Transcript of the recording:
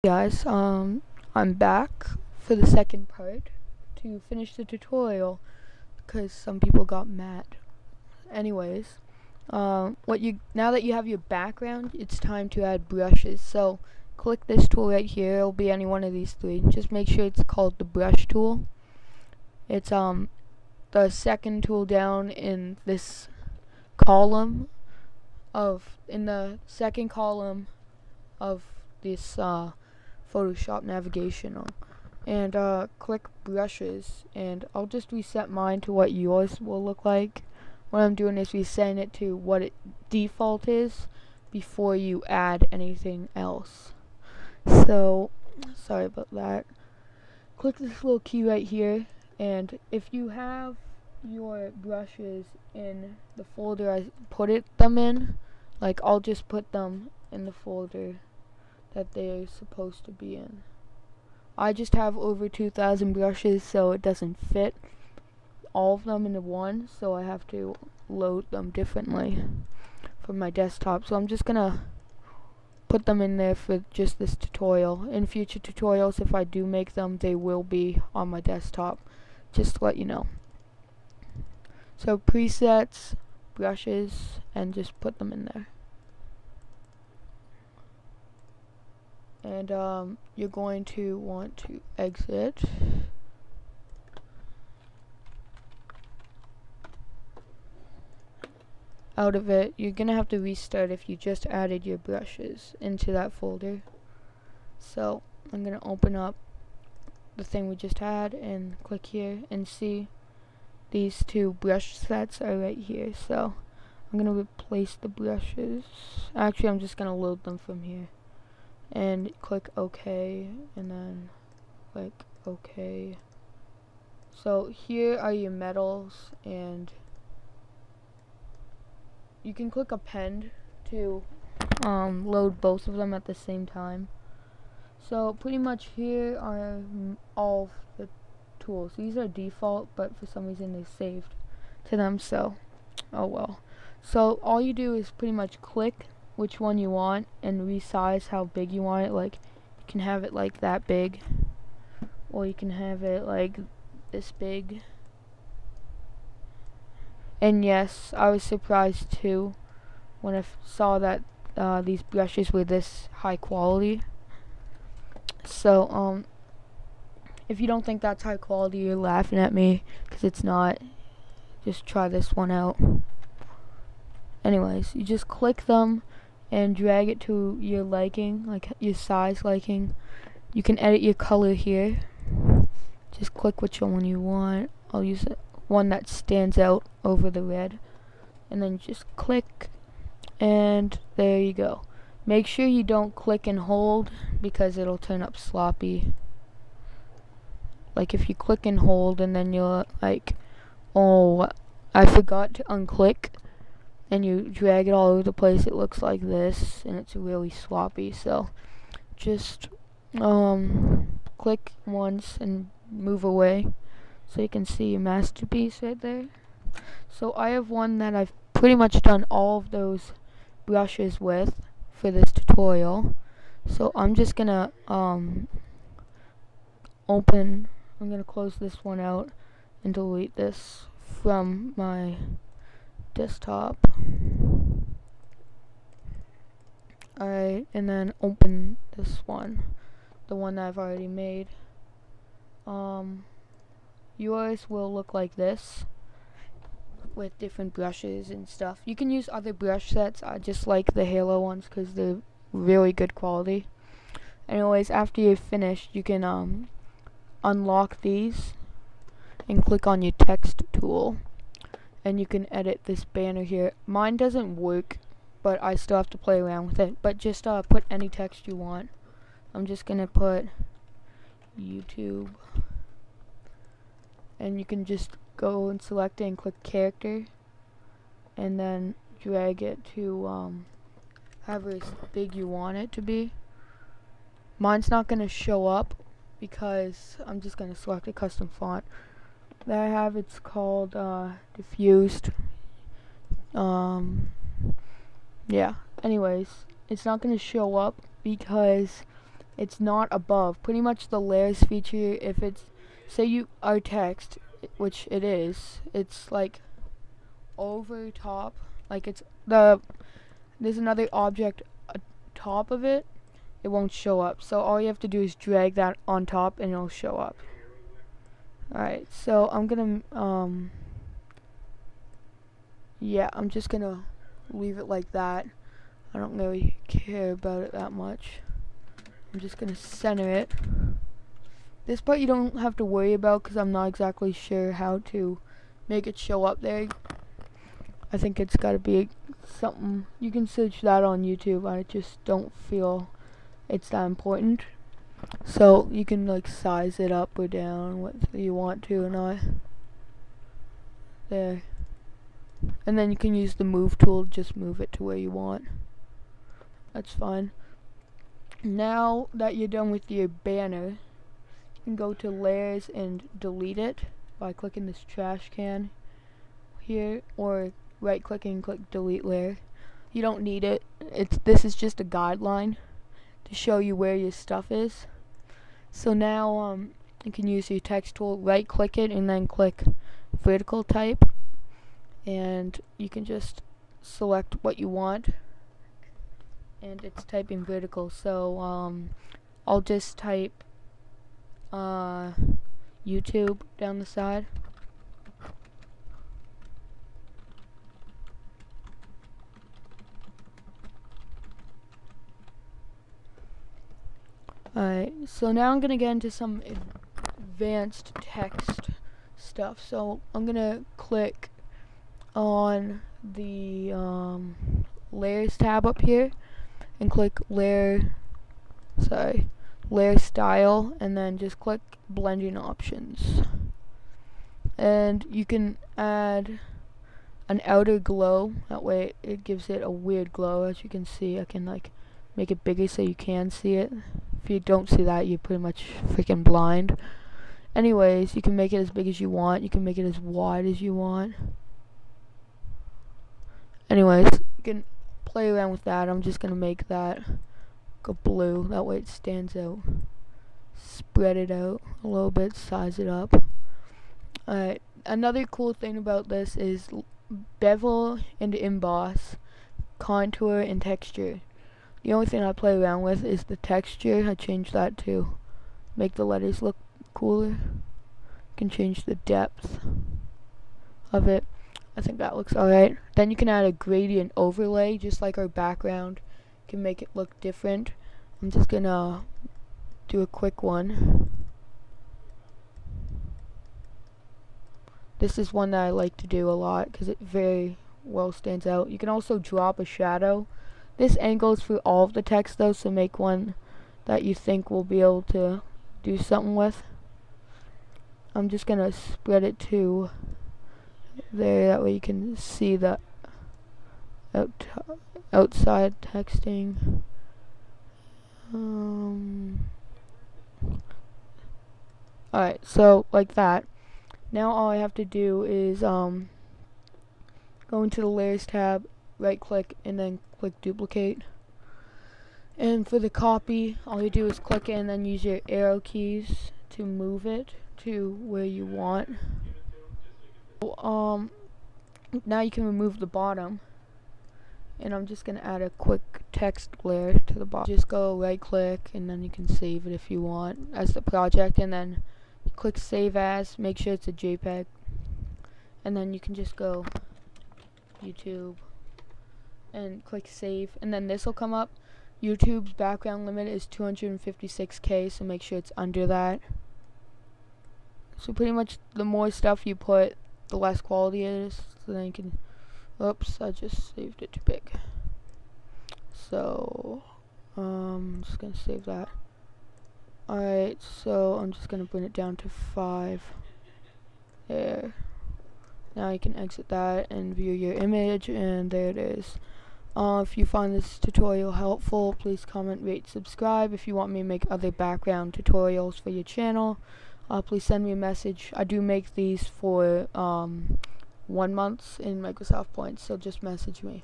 Guys, I'm back for the second part to finish the tutorial because some people got mad. Anyways, now that you have your background, it's time to add brushes. So click this tool right here. It'll be any one of these three. Just make sure it's called the brush tool. It's the second tool down in this column in the second column of this Photoshop navigational, and click brushes, and I'll just reset mine to what yours will look like. What I'm doing is resetting it to what it default is before you add anything else. So sorry about that. Click this little key right here, and if you have your brushes in the folder I put them in, like I'll just put them in the folder that they're supposed to be in. I just have over 2,000 brushes, so it doesn't fit all of them into one, so I have to load them differently from my desktop. So I'm just gonna put them in there for just this tutorial. In future tutorials, if I do make them, they will be on my desktop, just to let you know. So presets, brushes, and just put them in there. And you're going to want to exit. Out of it, you're gonna have to restart if you just added your brushes into that folder. So I'm gonna open up the thing we just had and click here and see these two brush sets are right here. So I'm gonna replace the brushes. Actually, I'm just gonna load them from here. And click OK, and then click OK. So here are your metals, and you can click append to load both of them at the same time. So pretty much here are all of the tools. These are default, but for some reason they saved to them, so oh well. So all you do is pretty much click which one you want and resize how big you want it. Like, you can have it like that big, or you can have it like this big. And yes, I was surprised too when I saw that these brushes were this high quality. So if you don't think that's high quality, you're laughing at me, because it's not. Just try this one out. Anyways, you just click them and drag it to your liking, like your size liking. You can edit your color here. Just click which one you want. I'll use one that stands out over the red, and then just click, and there you go. Make sure you don't click and hold, because it'll turn up sloppy. Like if you click and hold and then you're like, oh, I forgot to unclick, and you drag it all over the place, it looks like this, and it's really sloppy. So just click once and move away so you can see your masterpiece right there. So I have one that I've pretty much done all of those brushes with for this tutorial. So I'm just gonna I'm gonna close this one out and delete this from my desktop. Alright, and then open this one, the one that I've already made. Yours will look like this with different brushes and stuff. You can use other brush sets. I just like the Halo ones because they're really good quality. Anyways, after you're finished, you can unlock these and click on your text tool, and you can edit this banner here. Mine doesn't work, but I still have to play around with it. But just put any text you want. I'm just gonna put YouTube, and you can just go and select it and click character, and then drag it to however big you want it to be. Mine's not gonna show up because I'm just gonna select a custom font that I have. It's called diffused. Yeah, anyways, it's not gonna show up because it's not above. Pretty much the layers feature, if it's, say you are text, which it is, it's like over top, like there's another object top of it, it won't show up. So all you have to do is drag that on top and it'll show up. Alright, so I'm gonna yeah, I'm just gonna leave it like that. I don't really care about it that much. I'm just gonna center it. This part you don't have to worry about because I'm not exactly sure how to make it show up there. I think it's gotta be something, you can search that on YouTube. I just don't feel it's that important. So you can like size it up or down whether you want to or not. There. And then you can use the move tool, just move it to where you want. That's fine. Now that you're done with your banner, you can go to layers and delete it by clicking this trash can here, or right click and click delete layer. You don't need it. This is just a guideline to show you where your stuff is. So now you can use your text tool, right click it and then click vertical type, and you can just select what you want, and it's typing vertical. So I'll just type YouTube down the side. Alright, so now I'm gonna get into some advanced text stuff. So I'm gonna click on the layers tab up here and click layer style, and then just click blending options, and you can add an outer glow. That way it gives it a weird glow. As you can see, I can like make it bigger so you can see it. If you don't see that, you're pretty much freaking blind. Anyways, you can make it as big as you want. You can make it as wide as you want. Anyways, you can play around with that. I'm just gonna make that go blue. That way it stands out. Spread it out a little bit. Size it up. Alright. Another cool thing about this is bevel and emboss, contour, and texture. The only thing I play around with is the texture. I changed that to make the letters look cooler. You can change the depth of it. I think that looks alright. Then you can add a gradient overlay, just like our background. You can make it look different. I'm just gonna do a quick one. This is one that I like to do a lot because it very well stands out. You can also drop a shadow. This angles through all of the text though, so make one that you think will be able to do something with. I'm just gonna spread it to there, that way you can see the outside texting. Alright, so like that. Now all I have to do is go into the layers tab, right click, and then click duplicate. And for the copy, all you do is click it and then use your arrow keys to move it to where you want. So, now you can remove the bottom, and I'm just gonna add a quick text layer to the bottom. Just go right click and then you can save it if you want as the project, and then click save as, make sure it's a JPEG, and then you can just go YouTube and click save, and then this will come up. YouTube's background limit is 256K, so make sure it's under that. So pretty much the more stuff you put, the less quality it is. So then you can, oops, I just saved it too big. So I'm just gonna save that. Alright, so I'm just gonna bring it down to 5. There. Now you can exit that and view your image, and there it is. If you find this tutorial helpful, please comment, rate, subscribe. If you want me to make other background tutorials for your channel, please send me a message. I do make these for 1 month in Microsoft Points, so just message me.